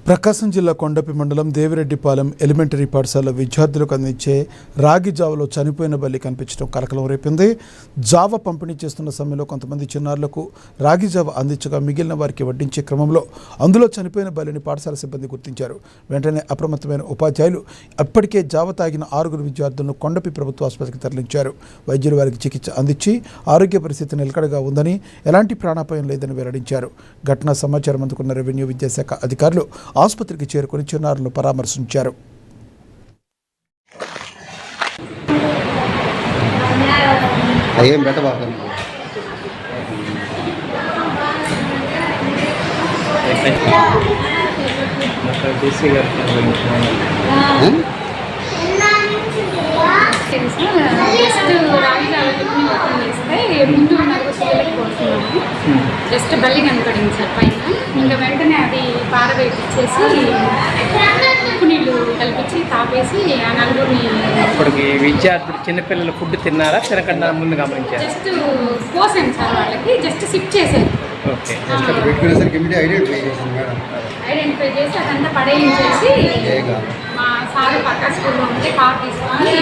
ప్రకాశం జిల్లా కొండపి మండలం దేవిరెడ్డిపాలెం ఎలిమెంటరీ పాఠశాల విద్యార్థులకు అందించే రాగి జావలో చనిపోయిన బల్లి కనిపించడం కలకలం రేపింది. జావ పంపిణీ చేస్తున్న సమయంలో కొంతమంది చిన్నారులకు రాగి జావ అందించగా మిగిలిన వారికి వడ్డించే క్రమంలో అందులో చనిపోయిన బల్లిని పాఠశాల సిబ్బంది గుర్తించారు. వెంటనే అప్రమత్తమైన ఉపాధ్యాయులు అప్పటికే జావ తాగిన 6 విద్యార్థులను కొండపి ప్రభుత్వ ఆసుపత్రికి తరలించారు. వైద్యులు వారికి చికిత్స అందించి ఆరోగ్య పరిస్థితి నిలకడగా ఉందని, ఎలాంటి ప్రాణాపాయం లేదని వెల్లడించారు. ఘటనా సమాచారం అందుకున్న రెవెన్యూ విద్యాశాఖ అధికారులు ఆసుపత్రికి చేరుకుని చిన్నారులను పరామర్శించారు. జస్ట్ బల్లి కనపడింది సార్ పైన. ఇంకా వెంటనే అది పారవేపించేసి ఉప్పు నీళ్ళు కలిపించి తాపేసి ఆ నలుగురిని. ఇప్పటికి విద్యార్థులు చిన్నపిల్లలు ఫుడ్ తిన్నారా, తినకుండా ముందు గమనించారు? జస్ట్ పోసాను సార్, వాళ్ళకి జస్ట్ సిప్ చేశారు. ఓకే, ఐడెంటిఫై చేసి అదంతా పడేయించేసి మా సార్ పక్క స్కూల్లో ఉంటే కార్ తీసుకొని